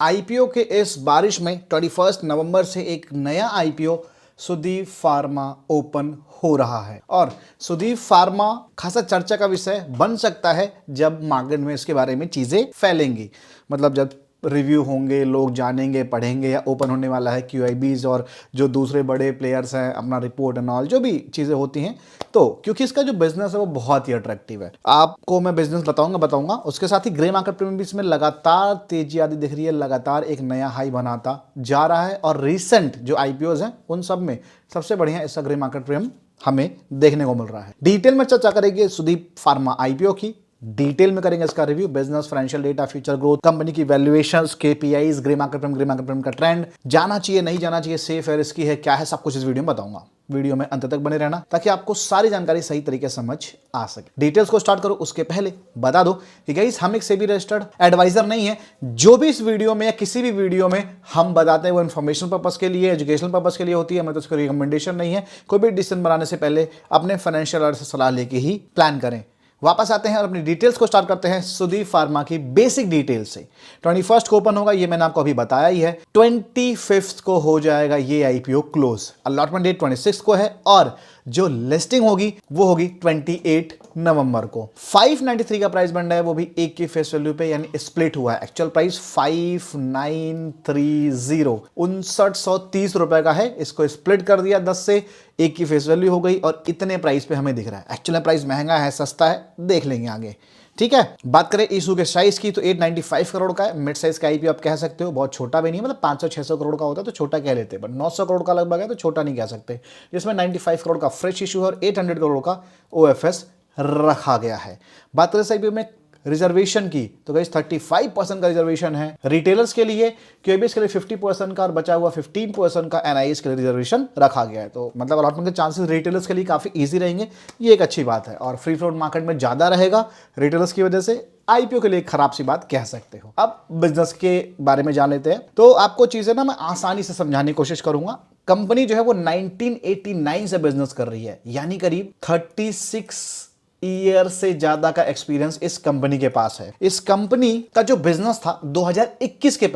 IPO के इस बारिश में 21 नवंबर से एक नया आईपीओ सुदीप फार्मा ओपन हो रहा है और सुदीप फार्मा खासा चर्चा का विषय बन सकता है जब मार्केट में इसके बारे में चीज़ें फैलेंगी। मतलब जब रिव्यू होंगे, लोग जानेंगे, पढ़ेंगे, या ओपन होने वाला है क्यूआईबीज और जो दूसरे बड़े प्लेयर्स हैं अपना रिपोर्ट एंड ऑल जो भी चीज़ें होती हैं, तो क्योंकि इसका जो बिजनेस है वो बहुत ही अट्रैक्टिव है। आपको मैं बिजनेस बताऊंगा उसके साथ ही ग्रे मार्केट में भी इसमें लगातार तेजी आती दिख रही है, लगातार एक नया हाई बनाता जा रहा है और रिसेंट जो आईपीओज हैं उन सब में सबसे बढ़िया इसका ग्रे मार्केट प्रीमियम हमें देखने को मिल रहा है। डिटेल में चर्चा करेंगे सुदीप फार्मा आईपीओ की, डिटेल में करेंगे इसका review, business, financial data, future growth, company की valuations, KPIs, grey market premium का ट्रेंड, जाना चाहिए नहीं जाना चाहिए, सेफ है रिस्की है, क्या है, सब कुछ इस वीडियो में बताऊंगा। वीडियो में अंत तक बने रहना ताकि आपको सारी जानकारी सही तरीके से समझ आ सके। डिटेल्स को स्टार्ट करो उसके पहले बता दो कि गाइस हम एक सेबी रजिस्टर्ड एडवाइजर नहीं है। जो भी इस वीडियो में या किसी भी वीडियो में हम बताते हैं वो इन्फॉर्मेशन पर्पस के लिए, एजुकेशनल पर्पस के लिए होती है, मतलब उसका रिकमेंडेशन नहीं है। कोई भी डिसीजन बनाने से पहले अपने फाइनेंशियल एडवाइजर से सलाह लेके ही प्लान करें। वापस आते हैं और अपनी डिटेल्स को स्टार्ट करते हैं सुदीप फार्मा की बेसिक डिटेल से। 21 को ओपन होगा, ये मैंने आपको अभी बताया ही है। 25 को हो जाएगा ये आईपीओ क्लोज। अलॉटमेंट डेट 26 को है और जो लिस्टिंग होगी वो होगी 28 नवंबर को। 593 का प्राइस बन रहा है, वो भी एक की फेस वैल्यू पे, यानी स्प्लिट हुआ है। एक्चुअल प्राइस 5930 5930 रुपए का है। इसको स्प्लिट कर दिया 10 से, एक की फेस वैल्यू हो गई और इतने प्राइस पे हमें दिख रहा है। एक्चुअल प्राइस महंगा है सस्ता है देख लेंगे आगे, ठीक है। बात करें इशू के साइज की तो 895 करोड़ का है। मिड साइज का आईपीओ आप कह सकते हो, बहुत छोटा भी नहीं है, मतलब 500-600 करोड़ का होता है तो छोटा कह लेते हैं, बट 900 करोड़ का लगभग है तो छोटा नहीं कह सकते। जिसमें 95 करोड़ का फ्रेश इशू है और 800 करोड़ का ओएफएस रखा गया है। बात करें इस आईपीओ में रिजर्वेशन की तो गाइस 35% का रिजर्वेशन है रिटेलर्स के लिए, क्यूआईबीएस के लिए 50% का और बचा हुआ 15% का एनआईएस के लिए रिजर्वेशन रखा गया है। तो मतलब अलॉटमेंट के चांसेस रिटेलर्स के लिए काफ़ी इजी रहेंगे, ये एक अच्छी बात है। और फ्री फ्लोट मार्केट में ज़्यादा रहेगा रिटेलर्स की वजह से, आईपीओ के लिए एक खराब सी बात कह सकते हो। अब बिजनेस के बारे में जान लेते हैं। तो आपको चीज़ें ना मैं आसानी से समझाने की कोशिश करूंगा। कंपनी जो है वो 1989 से बिजनेस कर रही है, यानी करीब 36 ईयर से ज्यादा का एक्सपीरियंस इस कंपनी के पास है। इस कंपनी का जो बिजनेस था 2021 के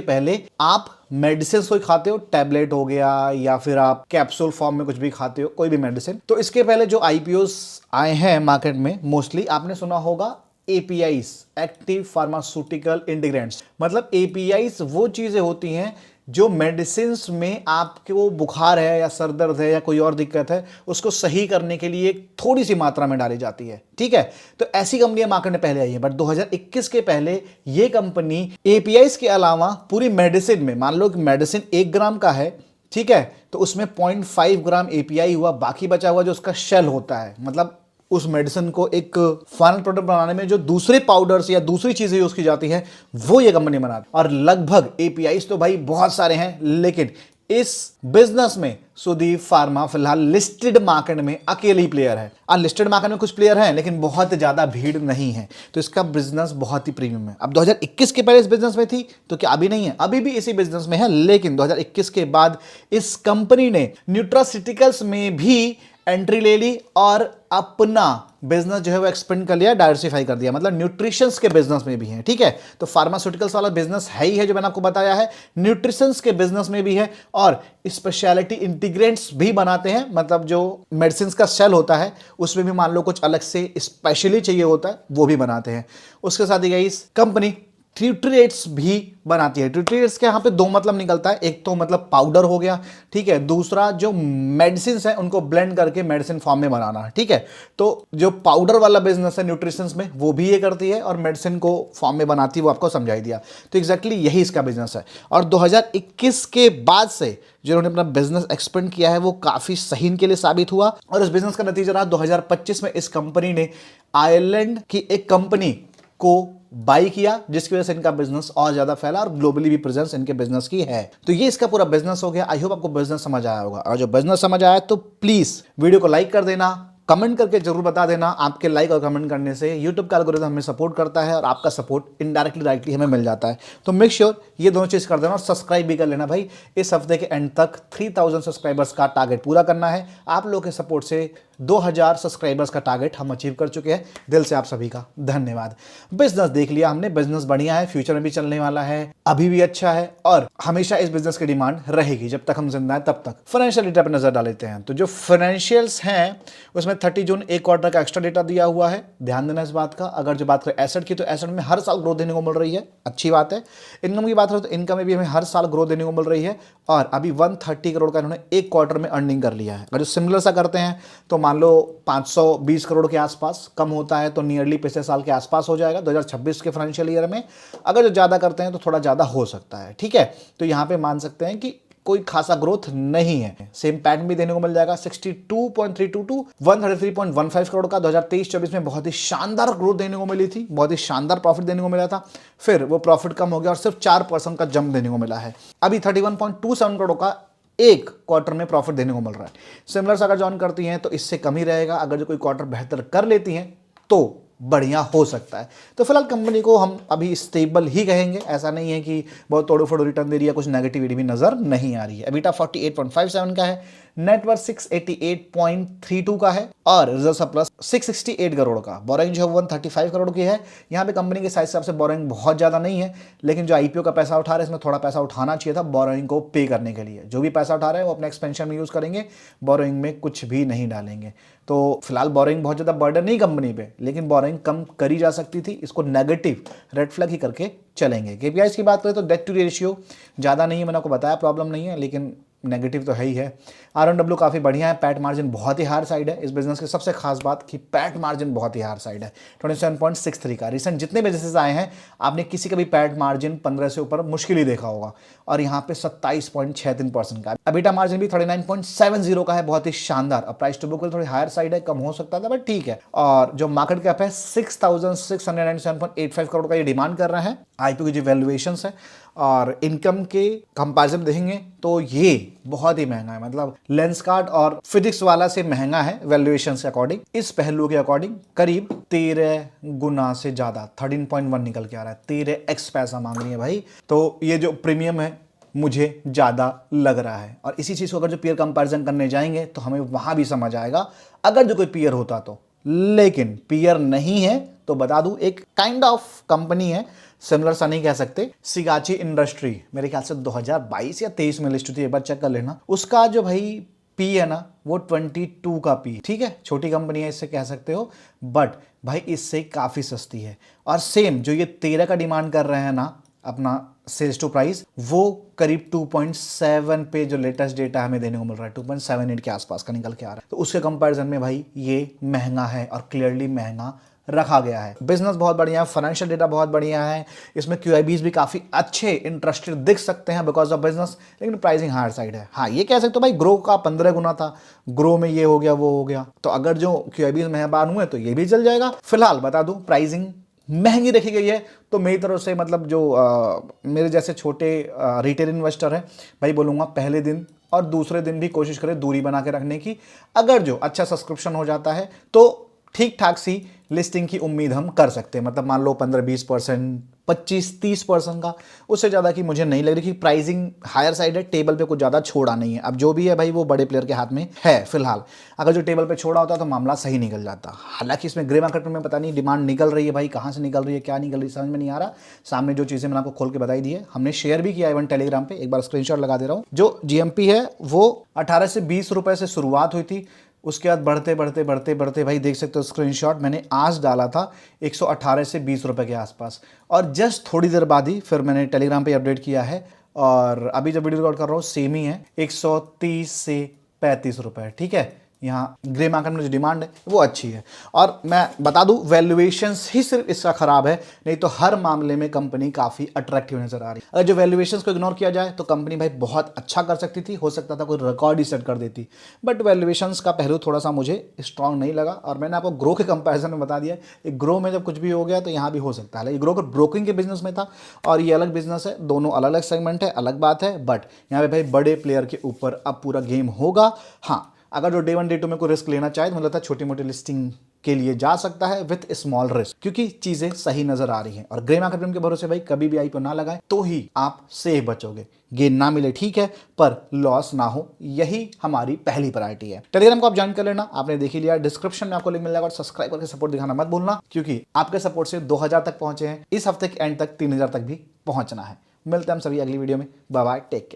पहले आप मेडिसिन कोई खाते हो, टैबलेट हो गया या फिर आप कैप्सूल फॉर्म में कुछ भी खाते हो, कोई भी मेडिसिन, तो इसके पहले जो आईपीओस आए हैं मार्केट में मोस्टली आपने सुना होगा एपीआईज, एक्टिव फार्मास्यूटिकल इंटीग्रेंट्स। मतलब एपीआईज वो चीजें होती हैं जो मेडिसिन में आपको बुखार है या सर दर्द है या कोई और दिक्कत है उसको सही करने के लिए थोड़ी सी मात्रा में डाली जाती है, ठीक है। तो ऐसी कंपनियां मार्केट में पहले आई है, बट 2021 के पहले ये कंपनी एपीआईज के अलावा पूरी मेडिसिन में, मान लो कि मेडिसिन 1 ग्राम का है, ठीक है, तो उसमें 0.5 ग्राम एपीआई हुआ, बाकी बचा हुआ जो उसका शेल होता है, मतलब उस मेडिसिन को एक फाइनल प्रोडक्ट बनाने में जो दूसरे पाउडर्स या दूसरी चीजें यूज की जाती हैं वो ये कंपनी बनाती है। और लगभग एपीआईज तो भाई बहुत सारे हैं, लेकिन इस बिजनेस में सुदीप फार्मा फिलहाल लिस्टेड मार्केट में अकेले प्लेयर है। अनलिस्टेड मार्केट में कुछ प्लेयर हैं लेकिन बहुत ज्यादा भीड़ नहीं है, तो इसका बिजनेस बहुत ही प्रीमियम है। अब 2021 के पहले इस बिजनेस में थी तो क्या अभी नहीं है? अभी भी इसी बिजनेस में है, लेकिन 2021 के बाद इस कंपनी ने न्यूट्रास्यूटिकल्स में भी एंट्री ले ली और अपना बिजनेस जो है वो एक्सपेंड कर लिया, डाइवर्सिफाई कर दिया, मतलब न्यूट्रिशंस के बिजनेस में भी है, ठीक है। तो फार्मास्यूटिकल्स वाला बिजनेस है ही है जो मैंने आपको बताया है, न्यूट्रिशंस के बिजनेस में भी है और स्पेशलिटी इंटीग्रेंट्स भी बनाते हैं, मतलब जो मेडिसिन का सेल होता है उसमें भी मान लो कुछ अलग से स्पेशली चाहिए होता है वो भी बनाते हैं। उसके साथ ही गाइस कंपनी ट्यूट्रिएट्स भी बनाती है। ट्यूट्रिएट्स के यहाँ पे 2 मतलब निकलता है, एक तो मतलब पाउडर हो गया, ठीक है, दूसरा जो मेडिसिन है उनको ब्लेंड करके मेडिसिन फॉर्म में बनाना, ठीक है। तो जो पाउडर वाला बिजनेस है न्यूट्रिशंस में वो भी ये करती है और मेडिसिन को फॉर्म में बनाती है, वो आपको समझाई दिया। तो एग्जैक्टली यही इसका बिजनेस है और 2021 के बाद से जिन्होंने अपना बिजनेस एक्सपेंड किया है वो काफी सही इनके लिए साबित हुआ और इस बिजनेस का नतीजा रहा 2025 में इस कंपनी ने आयरलैंड की एक कंपनी को बाई किया, जिसकी वजह से इनका बिजनेस और ज्यादा फैला और ग्लोबली भी प्रेजेंस इनके बिजनेस की है। तो ये इसका पूरा बिजनेस हो गया। आई होप आपको बिजनेस समझ आया होगा, और जो बिजनेस समझ आया तो प्लीज वीडियो को लाइक कर देना, कमेंट करके जरूर बता देना। आपके लाइक और कमेंट करने से यूट्यूब का एल्गोरिथम हमें सपोर्ट करता है और आपका सपोर्ट इनडायरेक्टली डायरेक्टली हमें मिल जाता है। तो मेक श्योर ये दोनों चीज़ कर देना और सब्सक्राइब भी कर लेना भाई। इस हफ्ते के एंड तक 3000 सब्सक्राइबर्स का टारगेट पूरा करना है। आप लोगों के सपोर्ट से 2000 सब्सक्राइबर्स का टारगेट हम अचीव कर चुके हैं। दिल से आप सभी का धन्यवाद। बिजनेस देख लिया हमने, बिजनेस बढ़िया है, फ्यूचर में भी चलने वाला है, अभी भी अच्छा है और हमेशा इस बिजनेस की डिमांड रहेगी जब तक हम जिंदा हैं तब तक। फाइनेंशियल डेटा पर नजर डाल लेते हैं। तो जो फाइनेंशियल्स हैं उसमें 30 जून एक क्वार्टर का एक्स्ट्रा डेटा दिया हुआ है, ध्यान देना इस बात का। अगर जो बात करें एसेट की, तो एसेट में हर साल ग्रोथ देने को मिल रही है, अच्छी बात है। इनकम की बात करें तो इनकम में भी हमें हर साल ग्रोथ देने को मिल रही है और अभी 130 करोड़ का इन्होंने एक क्वार्टर में अर्निंग कर लिया है। अगर जो सिमिलर सा करते हैं तो मान लो 520 करोड़ के आसपास, कम होता है तो नियरली पिछले साल के आसपास हो जाएगा 2026 के फाइनेंशियल ईयर में। अगर जो ज़्यादा करते हैं तो थोड़ा ज़्यादा हो सकता है, ठीक है। तो यहाँ पे मान सकते हैं कि कोई खासा ग्रोथ नहीं है। सेम पैटर्न भी देने को मिल जाएगा 62.32 टू 133.15 करोड़ का 2023-24 में बहुत ही शानदार ग्रोथ देने को मिली थी, बहुत ही शानदार प्रॉफिट देने को मिला था। फिर वो प्रॉफिट कम हो गया और सिर्फ 4% का जंप देने को मिला है। अभी 31.27 करोड़ का एक क्वार्टर में प्रॉफिट देने को मिल रहा है। सिमिलर अगर जॉइन करती हैं तो इससे कम ही रहेगा। अगर जो कोई क्वार्टर बेहतर कर लेती हैं तो बढ़िया हो सकता है। तो फिलहाल कंपनी को हम अभी स्टेबल ही कहेंगे, ऐसा नहीं है कि बहुत तोड़ो फोड़ो रिटर्न दे रही है, कुछ नेगेटिविटी भी नजर नहीं आ रही है। एबिटा 48.57 का है, नेटवर्थ 688.32 का है और रिजर्व सरप्लस 668 करोड़ का। बोरिंग जो है 135 करोड़ की है। यहाँ पे कंपनी के साइज हिसाब से बोरिंग बहुत ज़्यादा नहीं है, लेकिन जो आईपीओ का पैसा उठा रहे हैं इसमें थोड़ा पैसा उठाना चाहिए था बोरिंग को पे करने के लिए। जो भी पैसा उठा रहे हैं वो अपने एक्सपेंशन में यूज़ करेंगे, बोरिंग में कुछ भी नहीं डालेंगे। तो फिलहाल बोरिंग बहुत ज़्यादा बर्डन नहीं कंपनी पे, लेकिन बोरिंग कम करी जा सकती थी। इसको नेगेटिव रेड फ्लैग ही करके चलेंगे। केपीआईज की बात करें तो डेट टू रेशियो ज़्यादा नहीं है, मैंने आपको बताया प्रॉब्लम नहीं है, लेकिन नेगेटिव तो है ही है। आरएनडब्ल्यू काफ़ी बढ़िया है, पैट मार्जिन बहुत ही हायर साइड है। इस बिजनेस की सबसे खास बात कि पैट मार्जिन बहुत ही हायर साइड है, 27.63 का। रिसेंट जितने बिजनेसेस आए हैं आपने किसी का भी पैट मार्जिन 15 से ऊपर मुश्किल ही देखा होगा और यहाँ पे 27.63% का। एबिटा मार्जिन भी 39.70 का है, बहुत ही शानदार। और प्राइस टू बुक थोड़ी हायर साइड है, कम हो सकता था बट ठीक है। और जो मार्केट कैप है 6,697.85 करोड़ का ये डिमांड कर रहे हैं। आईपीओ की जो वैल्यूएशन है और इनकम के कंपैरिजन देखेंगे तो ये बहुत ही महंगा है, मतलब लेंसकार्ट और फिजिक्स वाला से महंगा है वैल्यूएशन के अकॉर्डिंग। इस पहलू के अकॉर्डिंग करीब 13 गुना से ज्यादा 13.1 निकल के आ रहा है। 13x पैसा मांग रही है भाई। तो ये जो प्रीमियम है मुझे ज्यादा लग रहा है और इसी चीज को अगर जो पीयर कंपैरिजन करने जाएंगे तो हमें वहां भी समझ आएगा अगर जो कोई पीयर होता तो। लेकिन पीयर नहीं है तो बता दूं एक काइंड ऑफ कंपनी है, सिमिलर सा नहीं कह सकते। सिगाची इंडस्ट्री मेरे ख्याल से 2022 या 23 में लिस्ट थी, एक बार चेक कर लेना। उसका जो भाई पी है ना वो 22 का पी, ठीक है, छोटी कंपनी है इससे कह सकते हो, बट भाई इससे काफी सस्ती है। और सेम जो ये 13 का डिमांड कर रहे हैं ना अपना सेल्स टू प्राइस, वो करीब 2.7 पे जो लेटेस्ट डेटा हमें देने को मिल रहा है 2.78 के आसपास का निकल के आ रहा है। तो उसके कंपैरिजन में भाई ये महंगा है और क्लियरली महंगा रखा गया है। बिजनेस बहुत बढ़िया है, फाइनेंशियल डेटा बहुत बढ़िया है, इसमें क्यूआईबीज भी काफी अच्छे इंटरेस्टेड दिख सकते हैं बिकॉज ऑफ बिजनेस, लेकिन प्राइसिंग हायर साइड है। हाँ ये कह सकते हो भाई ग्रो का 15 गुना था, ग्रो में ये हो गया वो हो गया, तो अगर जो क्यूआईबीज मेहरबान हुए तो ये भी चल जाएगा। फिलहाल बता दूं प्राइसिंग महंगी रखी गई है, तो मेरी तरफ से मतलब जो मेरे जैसे छोटे रिटेल इन्वेस्टर हैं भाई बोलूँगा पहले दिन और दूसरे दिन भी कोशिश करें दूरी बना के रखने की। अगर जो अच्छा सब्सक्रिप्शन हो जाता है तो ठीक ठाक सी लिस्टिंग की उम्मीद हम कर सकते हैं, मतलब मान लो 15-20%, 25-30% का, उससे ज़्यादा की मुझे नहीं लग रही कि प्राइसिंग हायर साइड है। टेबल पे कुछ ज़्यादा छोड़ा नहीं है, अब जो भी है भाई वो बड़े प्लेयर के हाथ में है फिलहाल। अगर जो टेबल पे छोड़ा होता तो मामला सही निकल जाता। हालांकि इसमें ग्रे मार्केट में पता नहीं डिमांड निकल रही है भाई, कहाँ से निकल रही है क्या निकल रही है समझ में नहीं आ रहा। सामने जो चीज़ें मैंने आपको खोल के बताई दी है, हमने शेयर भी किया इवन टेलीग्राम पे, एक बार स्क्रीनशॉट लगा दे रहा हूँ। जो जीएमपी है वो 18 से 20 रुपए से शुरुआत हुई थी, उसके बाद बढ़ते बढ़ते बढ़ते बढ़ते भाई देख सकते हो स्क्रीनशॉट मैंने आज डाला था 118 से 20 रुपए के आसपास, और जस्ट थोड़ी देर बाद ही फिर मैंने टेलीग्राम पे अपडेट किया है और अभी जब वीडियो रिकॉर्ड कर रहा हूँ सेम ही है 130 से 35 रुपए, ठीक है। यहाँ ग्रे मार्केट में जो डिमांड है वो अच्छी है। और मैं बता दूं वैल्यूएशंस ही सिर्फ इसका खराब है, नहीं तो हर मामले में कंपनी काफ़ी अट्रैक्टिव नजर आ रही है। अगर जो वैल्यूएशंस को इग्नोर किया जाए तो कंपनी भाई बहुत अच्छा कर सकती थी, हो सकता था कोई रिकॉर्ड ही सेट कर देती, बट वैल्यूएशंस का पहलू थोड़ा सा मुझे स्ट्रांग नहीं लगा। और मैंने आपको ग्रो के कंपेरिजन में बता दिया, ग्रो में जब कुछ भी हो गया तो यहाँ भी हो सकता है। ये ग्रो ब्रोकिंग के बिजनेस में था और ये अलग बिजनेस है, दोनों अलग अलग सेगमेंट है, अलग बात है, बट यहाँ पे भाई बड़े प्लेयर के ऊपर अब पूरा गेम होगा। हाँ अगर जो डे 1 डे 2 में कोई रिस्क लेना चाहे तो मुझे लगता है छोटी मोटी लिस्टिंग के लिए जा सकता है विथ स्मॉल रिस्क, क्योंकि चीजें सही नजर आ रही हैं। और ग्रे मार्केट के भरोसे भाई कभी भी आईपीओ ना लगाएं, तो ही आप सेफ बचोगे। गेन ना मिले ठीक है, पर लॉस ना हो, यही हमारी पहली प्रायोरिटी है। टेलीग्राम को आप ज्वाइन कर लेना, आपने देख ही लिया, डिस्क्रिप्शन में आपको लिंक मिल जाएगा। और सब्सक्राइब करके सपोर्ट दिखाना मत भूलना, क्योंकि आपके सपोर्ट से 2000 तक पहुंचे हैं, इस हफ्ते के एंड तक 3000 तक भी पहुंचना है। मिलते हैं हम सभी अगली वीडियो में। Bye bye, take care.